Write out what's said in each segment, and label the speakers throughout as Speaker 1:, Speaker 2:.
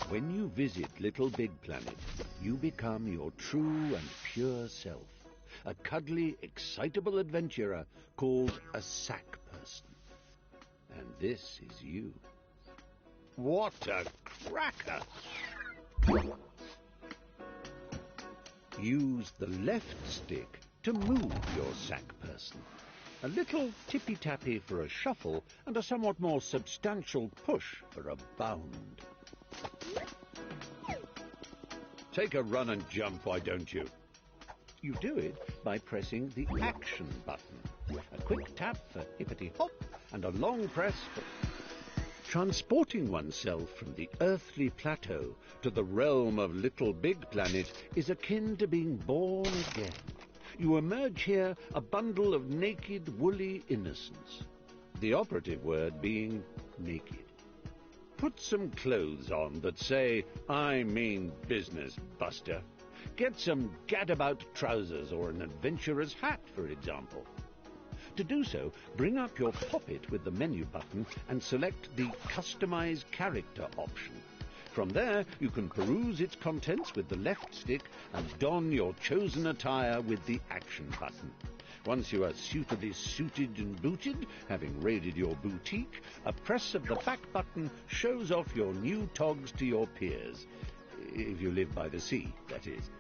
Speaker 1: When you visit Little Big Planet, you become your true and pure self. A cuddly, excitable adventurer called a sack person. And this is you. What a cracker! Use the left stick to move your sack person. A little tippy-tappy for a shuffle and a somewhat more substantial push for a bound. Take a run and jump, why don't you? You do it by pressing the action button. A quick tap for hippity-hop and a long press for... Transporting oneself from the earthly plateau to the realm of Little Big Planet is akin to being born again. You emerge here a bundle of naked, woolly innocence. The operative word being naked. Put some clothes on that say, "I mean business, Buster." Get some gadabout trousers or an adventurer's hat, for example. To do so, bring up your poppet with the menu button and select the Customize Character option. From there, you can peruse its contents with the left stick and don your chosen attire with the action button. Once you are suitably suited and booted, having raided your boutique, a press of the back button shows off your new togs to your peers. If you live by the sea, that is.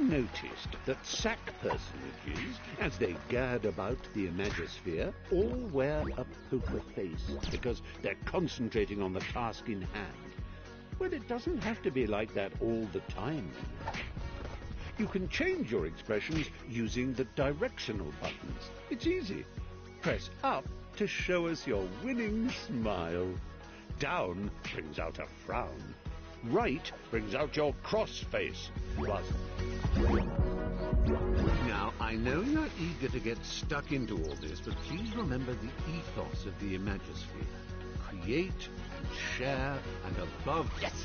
Speaker 1: Noticed that sack personages, as they gad about the Imagisphere, all wear a poker face because they're concentrating on the task in hand. Well, it doesn't have to be like that all the time. You can change your expressions using the directional buttons. It's easy. Press up to show us your winning smile. Down brings out a frown. Right brings out your cross face. Now, I know you're eager to get stuck into all this, but please remember the ethos of the Imagisphere. Create and share and above...
Speaker 2: Yes.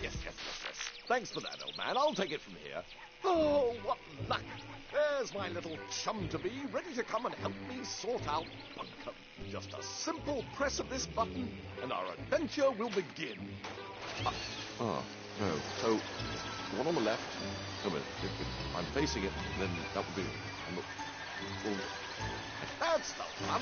Speaker 2: Thanks for that, old man. I'll take it from here. Oh, what luck! There's my little chum-to-be, ready to come and help me sort out Bunkum. Just a simple press of this button, and our adventure will begin.
Speaker 3: No. So, the one on the left... No, but if I'm facing it, then that would be...
Speaker 2: That's the one!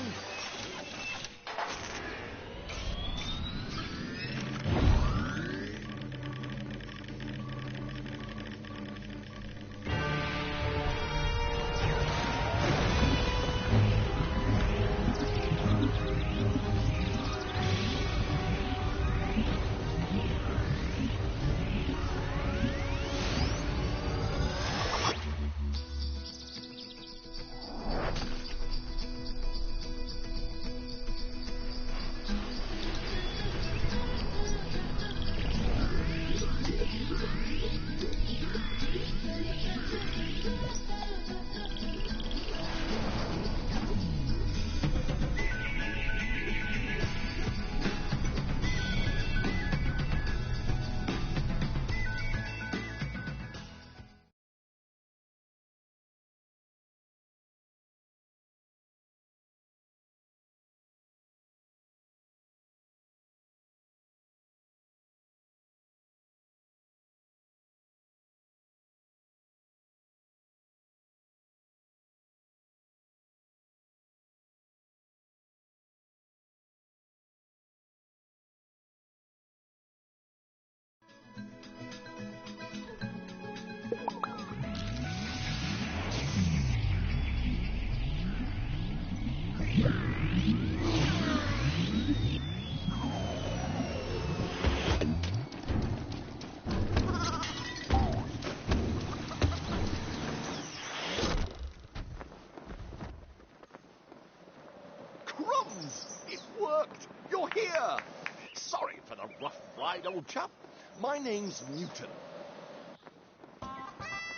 Speaker 2: It worked! You're here! Sorry for the rough ride, old chap. My name's Newton.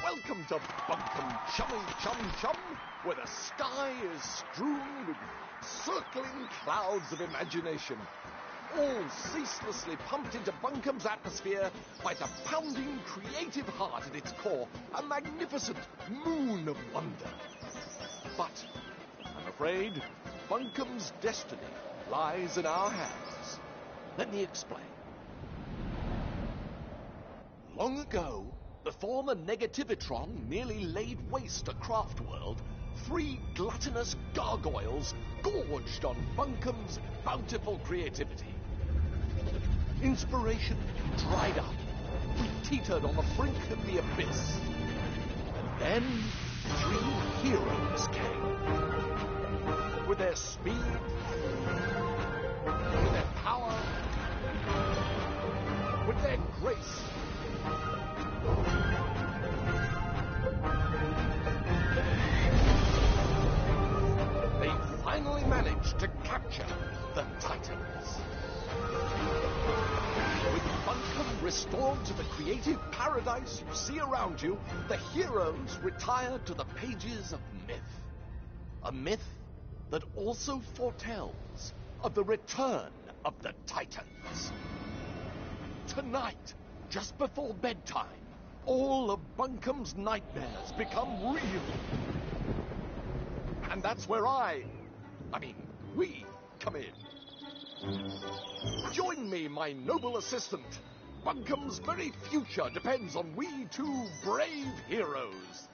Speaker 2: Welcome to Bunkum Chummy Chum Chum, where the sky is strewn with circling clouds of imagination. all ceaselessly pumped into Buncombe's atmosphere by the pounding creative heart at its core, a magnificent moon of wonder. But I'm afraid Buncombe's destiny lies in our hands. Let me explain. Long ago, before the Negativitron nearly laid waste a craft world, 3 gluttonous gargoyles gorged on Buncombe's bountiful creativity. Inspiration dried up. We teetered on the brink of the abyss. And then 3 heroes came. With their speed, with their power, with their grace. They finally managed to capture the Titans. With Buncombe restored to the creative paradise you see around you, the heroes retired to the pages of myth. A myth that also foretells of the return of the Titans. Tonight, just before bedtime, all of Buncombe's nightmares become real. And that's where we come in. Join me, my noble assistant. Buncombe's very future depends on we 2 brave heroes.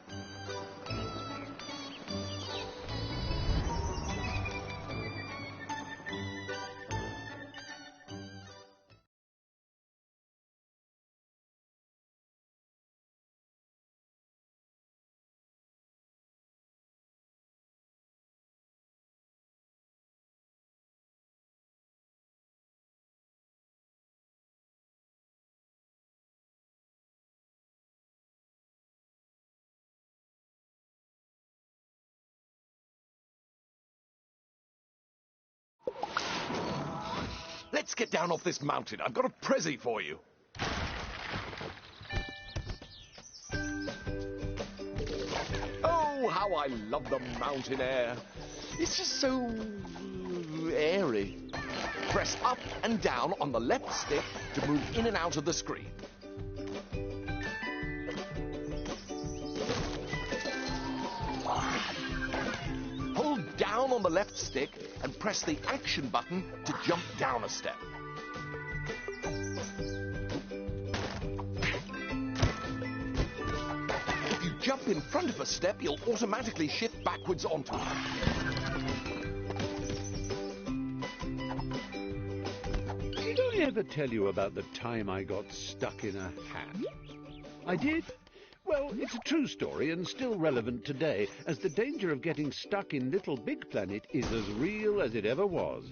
Speaker 2: Let's get down off this mountain. I've got a prezi for you. Oh, how I love the mountain air. It's just so airy. Press up and down on the left stick to move in and out of the screen. Hold down on the left stick and press the action button to jump down a step. If you jump in front of a step, you'll automatically shift backwards onto it.
Speaker 1: Did I ever tell you about the time I got stuck in a hat? I did? Well, it's a true story and still relevant today, as the danger of getting stuck in Little Big Planet is as real as it ever was.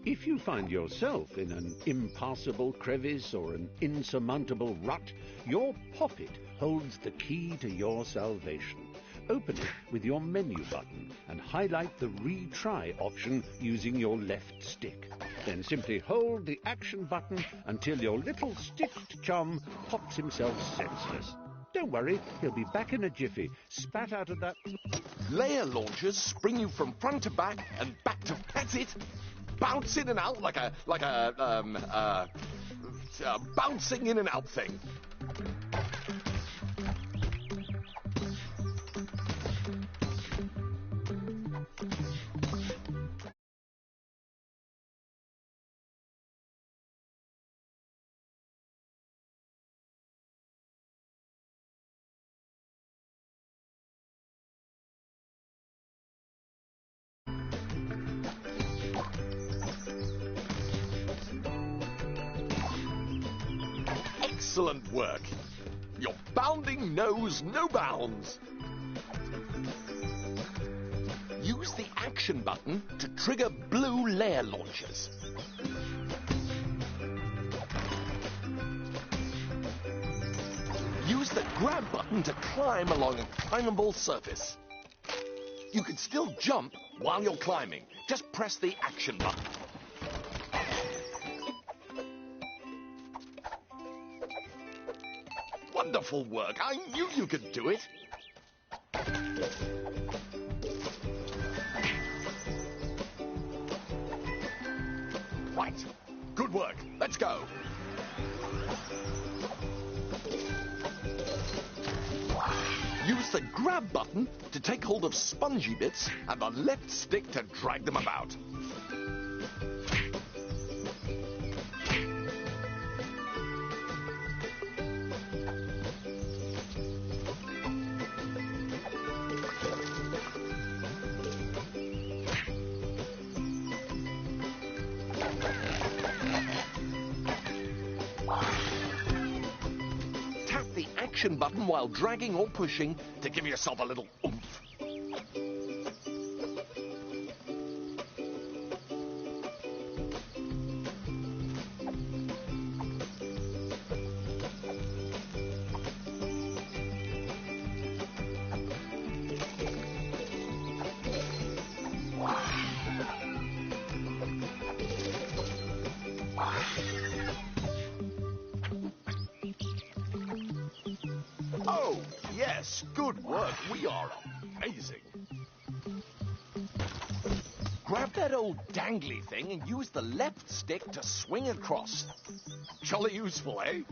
Speaker 1: If you find yourself in an impassable crevice or an insurmountable rut, your poppet holds the key to your salvation. Open it with your menu button and highlight the retry option using your left stick. Then simply hold the action button until your little sticked chum pops himself senseless. Don't worry, he'll be back in a jiffy, spat out of that...
Speaker 2: Layer launchers spring you from front to back and back to... That's it! Bounce in and out like a bouncing in and out thing. Excellent work. Your bounding knows no bounds. Use the action button to trigger blue layer launchers. Use the grab button to climb along a climbable surface. You can still jump while you're climbing. Just press the action button. Wonderful work. I knew you could do it. Right. Good work. Let's go. Use the grab button to take hold of spongy bits and the left stick to drag them about. Tap the action button while dragging or pushing to give yourself a little oomph. Oh, yes, good work. We are amazing. Grab that old dangly thing and use the left stick to swing across. Jolly useful, eh?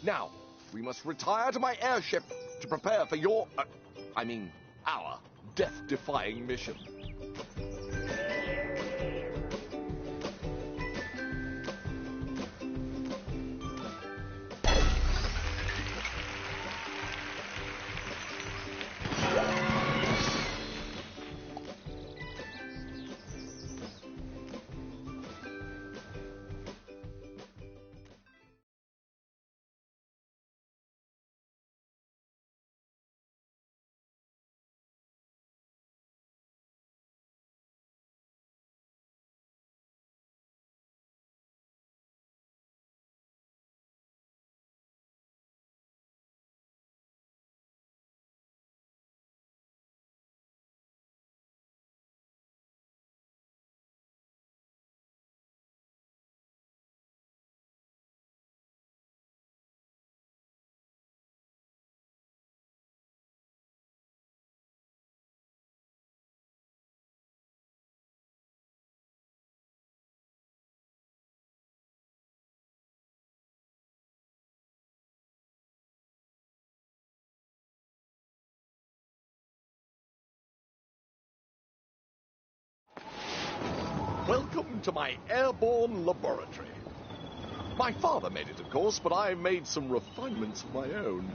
Speaker 2: Now, we must retire to my airship to prepare for your, our death-defying mission. Welcome to my airborne laboratory. My father made it, of course, but I made some refinements of my own.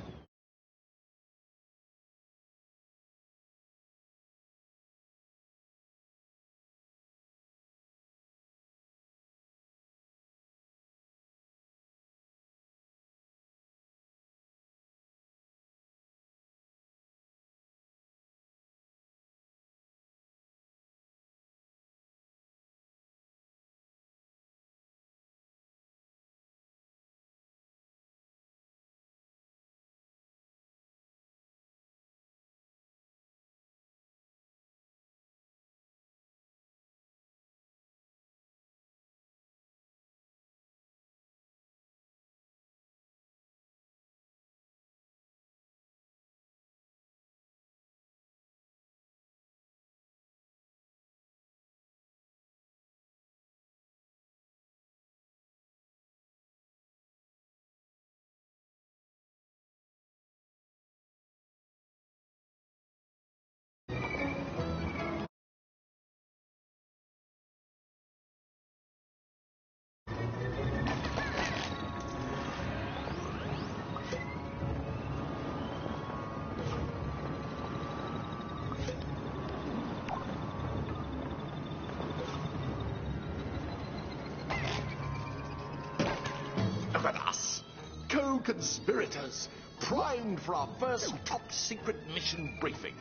Speaker 2: conspirators, primed for our first top-secret mission briefing.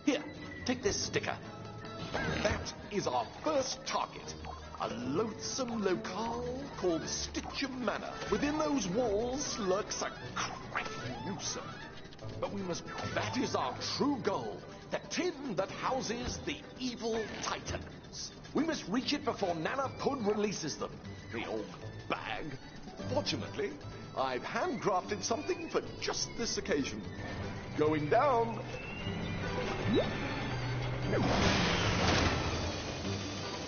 Speaker 2: Here, take this sticker. That is our first target, a loathsome locale called Stitcham Manor. Within those walls lurks a crafty rooster. But that is our true goal, the tin that houses the evil titans. We must reach it before Nana Pud releases them, the old bag. Fortunately, I've handcrafted something for just this occasion. Going down.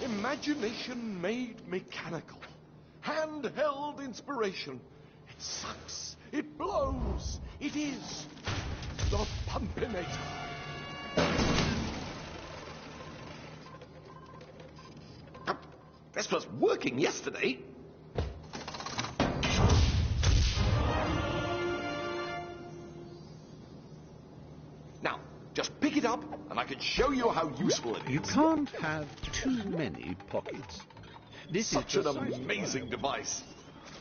Speaker 2: Imagination made mechanical. Handheld inspiration. It sucks. It blows. It is the Pumpinator. This was working yesterday. Now, just pick it up and I can show you how useful it is.
Speaker 1: You can't have too many pockets. This
Speaker 2: Such
Speaker 1: is
Speaker 2: an amazing device.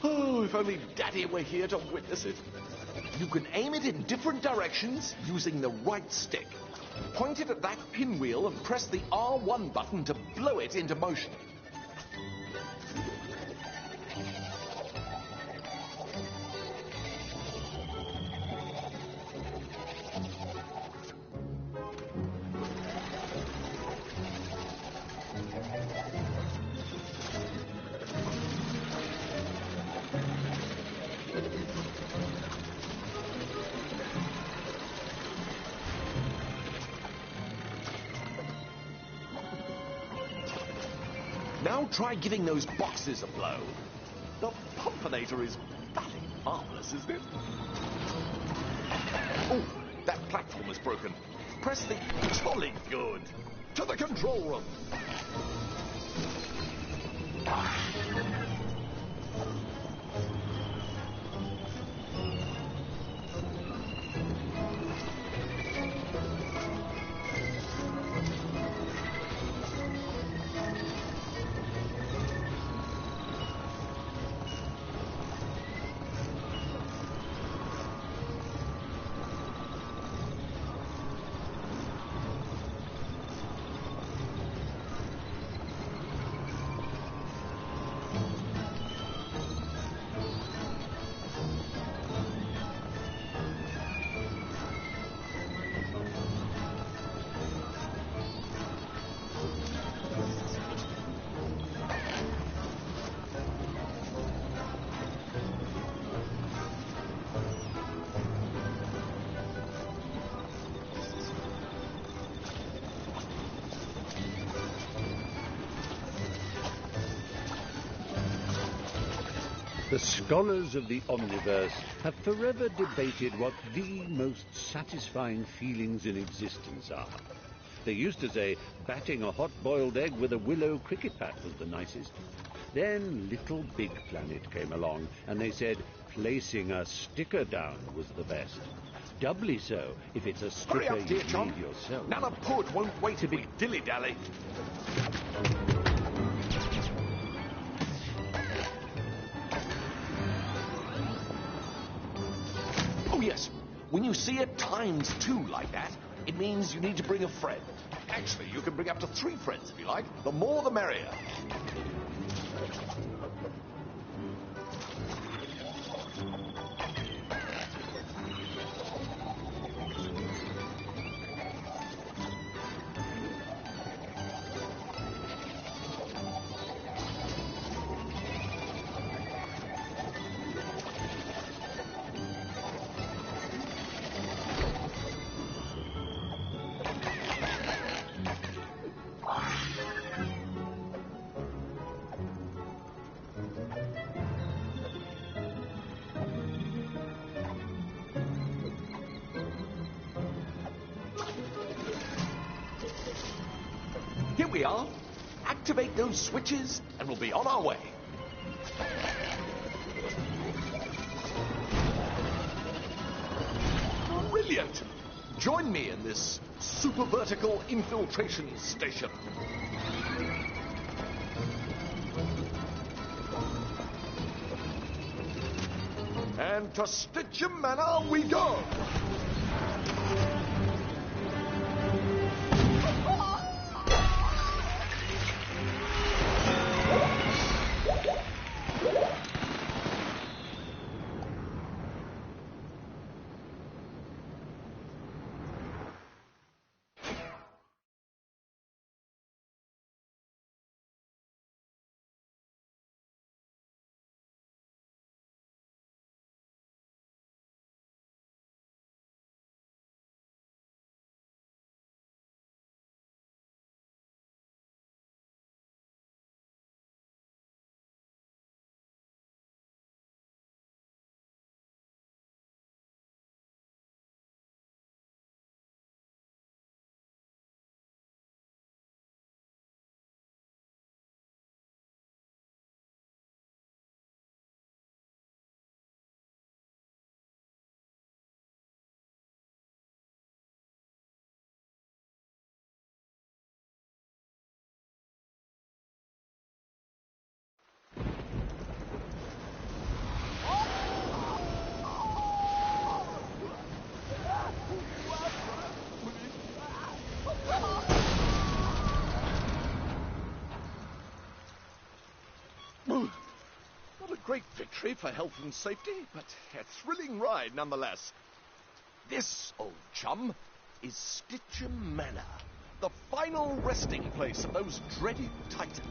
Speaker 2: Oh, if only Daddy were here to witness it. You can aim it in different directions using the right stick. Point it at that pinwheel and press the R1 button to blow it into motion. Now try giving those boxes a blow. The Pumpinator is bloody marvelous, isn't it? Oh, that platform is broken. Press the... Jolly good. To the control room.
Speaker 1: The scholars of the Omniverse have forever debated what the most satisfying feelings in existence are. They used to say batting a hot-boiled egg with a willow cricket bat was the nicest. Then Little Big Planet came along, and they said placing a sticker down was the best. Doubly so if it's a
Speaker 2: Hurry
Speaker 1: sticker
Speaker 2: up, dear
Speaker 1: you've
Speaker 2: chum.
Speaker 1: made yourself.
Speaker 2: Nana Pud won't wait if we dilly-dally. Oh, yes. When you see it times 2 like that, it means you need to bring a friend. Actually, you can bring up to 3 friends if you like. The more, the merrier. Here we are. Activate those switches and we'll be on our way. Brilliant! Join me in this super vertical infiltration station. And to Stitchem Manor we go! Not a great victory for health and safety, but a thrilling ride nonetheless. This, old chum, is Stitchem Manor, the final resting place of those dreaded titans.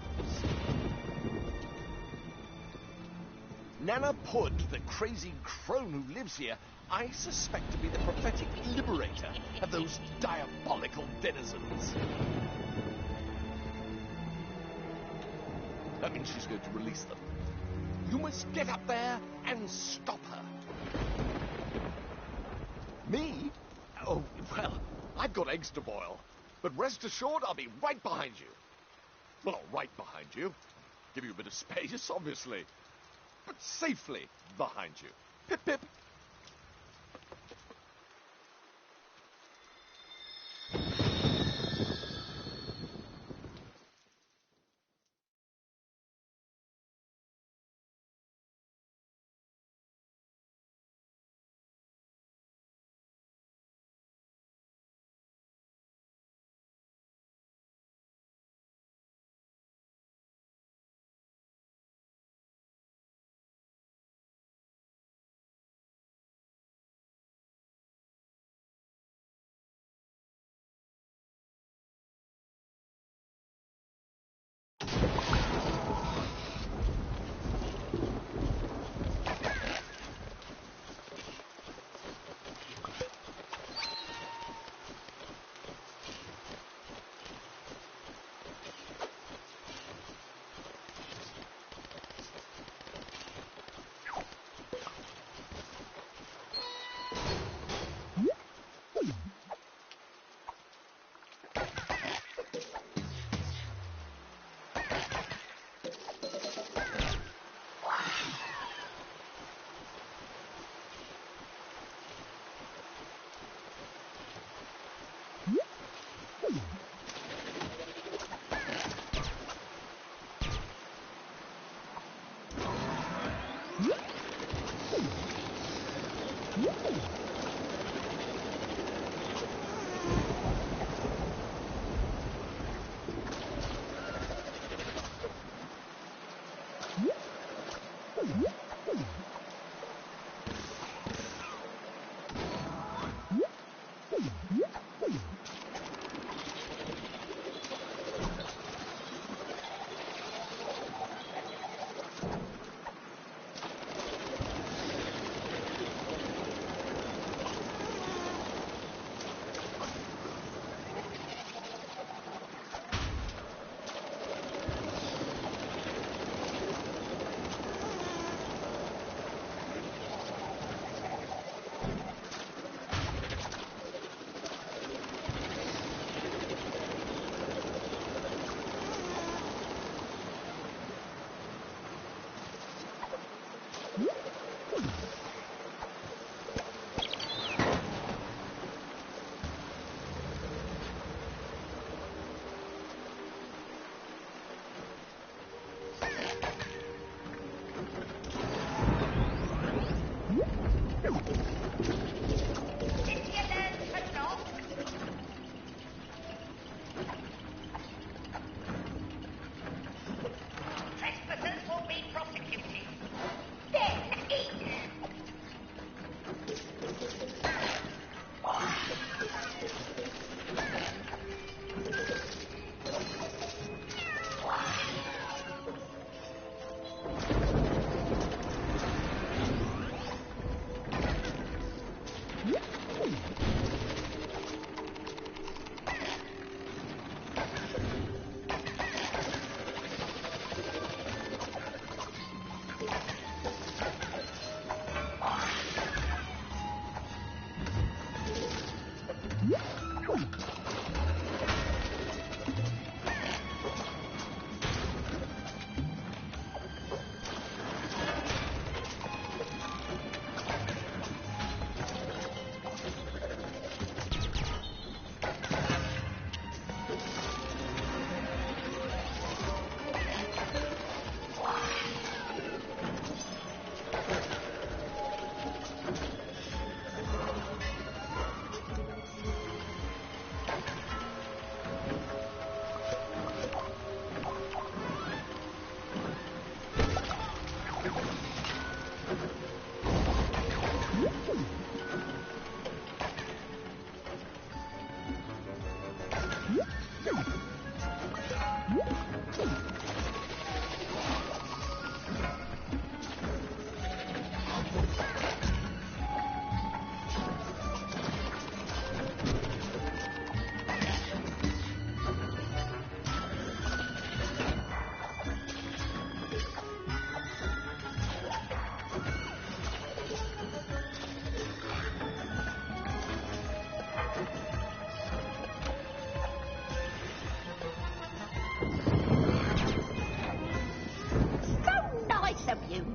Speaker 2: Nana Pud, the crazy crone who lives here, I suspect to be the prophetic liberator of those diabolical denizens. That means she's going to release them. You must get up there and stop her. Me? Oh, well, I've got eggs to boil. But rest assured, I'll be right behind you. Well, not right behind you. Give you a bit of space, obviously. But safely behind you. Pip, pip.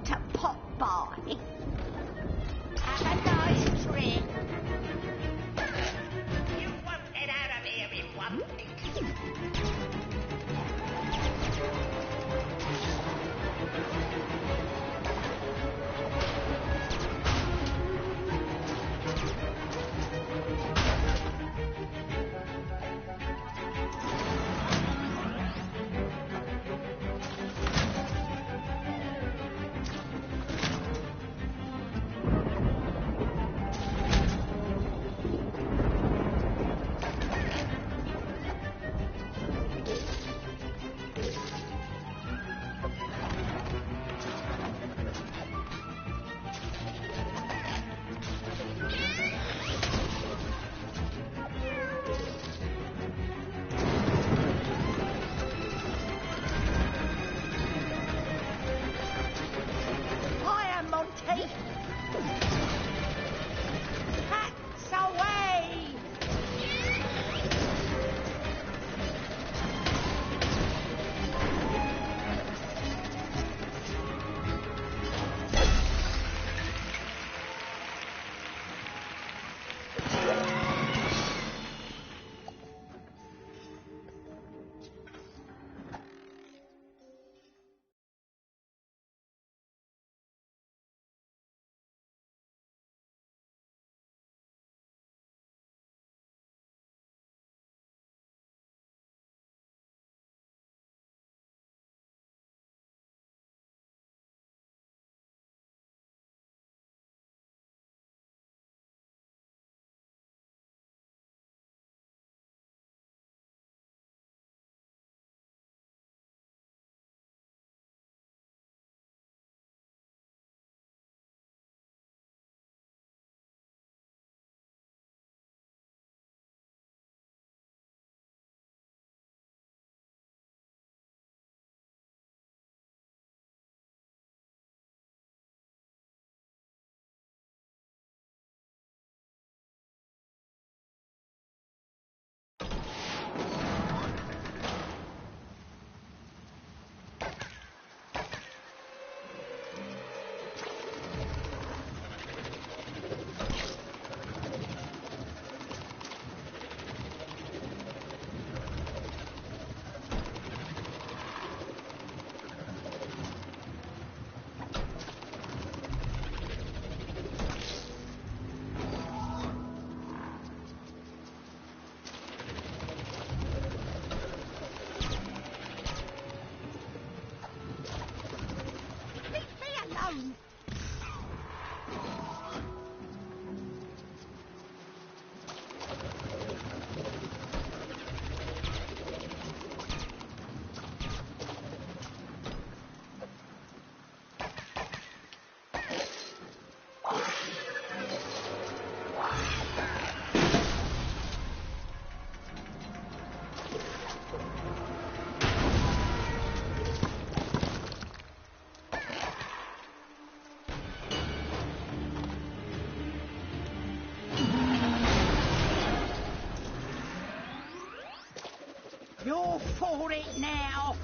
Speaker 4: to pop by. Have a nice trip. You won't get out of here in one piece. Hats away! You're for it now.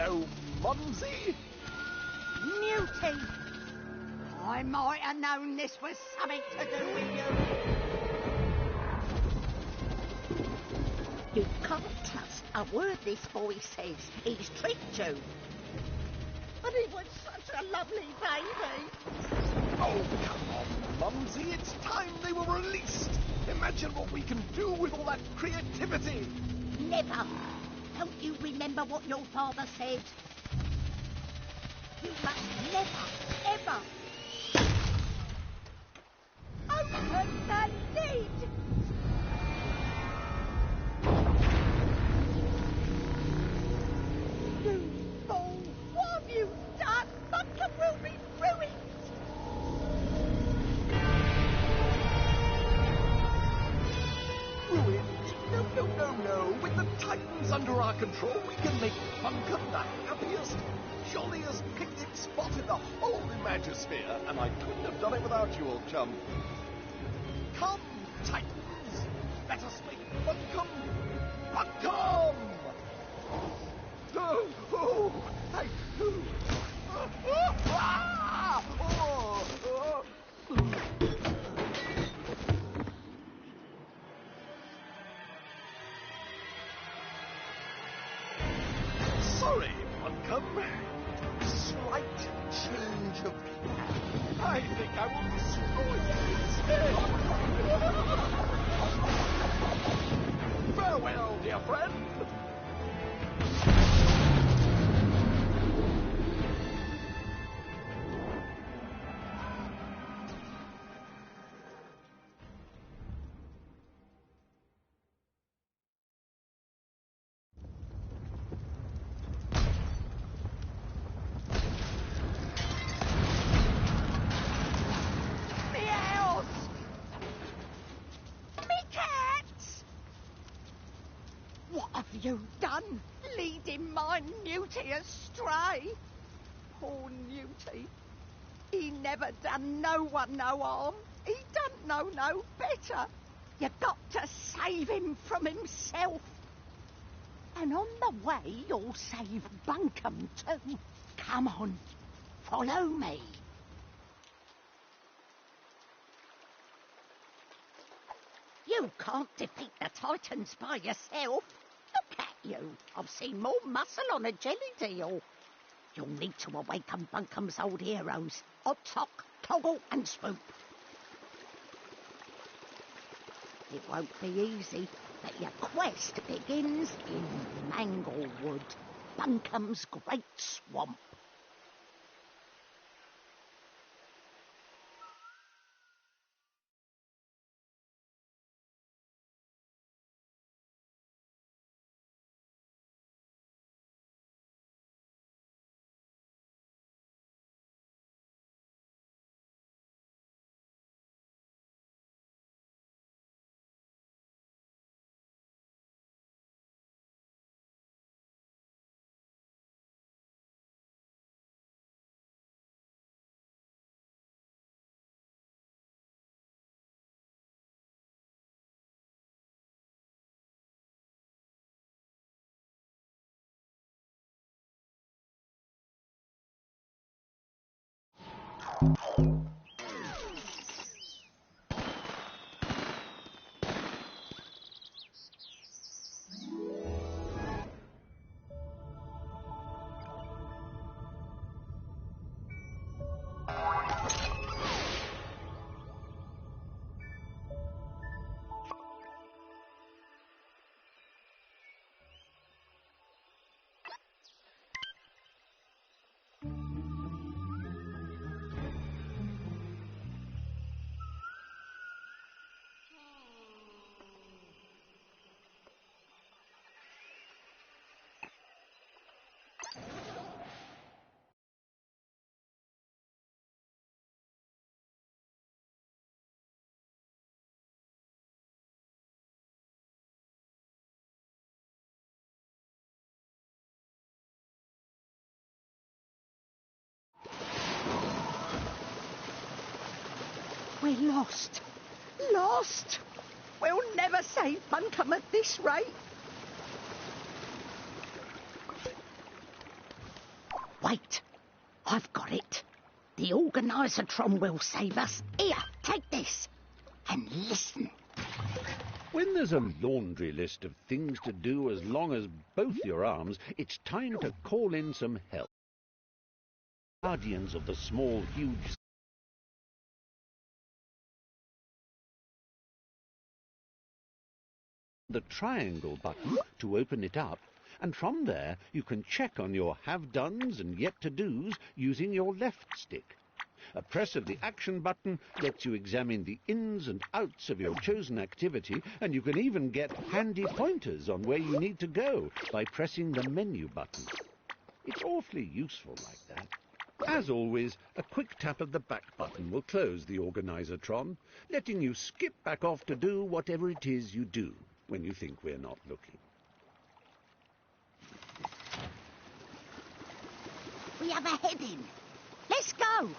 Speaker 2: hello, Mumsy.
Speaker 4: Newty! I might have known this was something to do with you. You can't trust a word this boy says. He's tricked you. But he was such a lovely baby.
Speaker 2: Oh, come on, Mumsy. It's time they were released. Imagine what we can do with all that creativity.
Speaker 4: Never. Don't you remember what your father said? You must never, ever open the lid. You fool! What have you done? Buncombe will be ruined.
Speaker 2: Ruined? No. With the Titans under our control, we can make Buncombe the happiest, jolliest picnic spot in the whole Imagisphere, and I couldn't have done it without you, old chum. Come, Titans! Let us make Buncombe Buncombe! Oh, thank you. Sorry, Buncombe. Slight change of plan. I think I will destroy you instead. Farewell, dear friend.
Speaker 4: What have you done, leading my Newty astray? Poor Newty. He never done no one no harm. He don't know no better. You got to save him from himself. And on the way, you'll save Buncombe too. Come on, follow me. You can't defeat the Titans by yourself. Look at you. I've seen more muscle on a jelly deal. You'll need to awaken Buncombe's old heroes, Hot Sock, Toggle and Swoop. It won't be easy, but your quest begins in Manglewood, Buncombe's great swamp. We're lost. Lost! We'll never save Buncombe at this rate. Wait, I've got it. The organisatron will save us. Here, take this. And listen.
Speaker 1: When there's a laundry list of things to do as long as both your arms, it's time to call in some help. Guardians of the small, huge... the triangle button to open it up, and from there you can check on your have-dones and yet-to-dos using your left stick. A press of the action button lets you examine the ins and outs of your chosen activity, and you can even get handy pointers on where you need to go by pressing the menu button. It's awfully useful like that. As always, a quick tap of the back button will close the organisatron, letting you skip back off to do whatever it is you do when you think we're not looking.
Speaker 4: We have a heading. Let's go.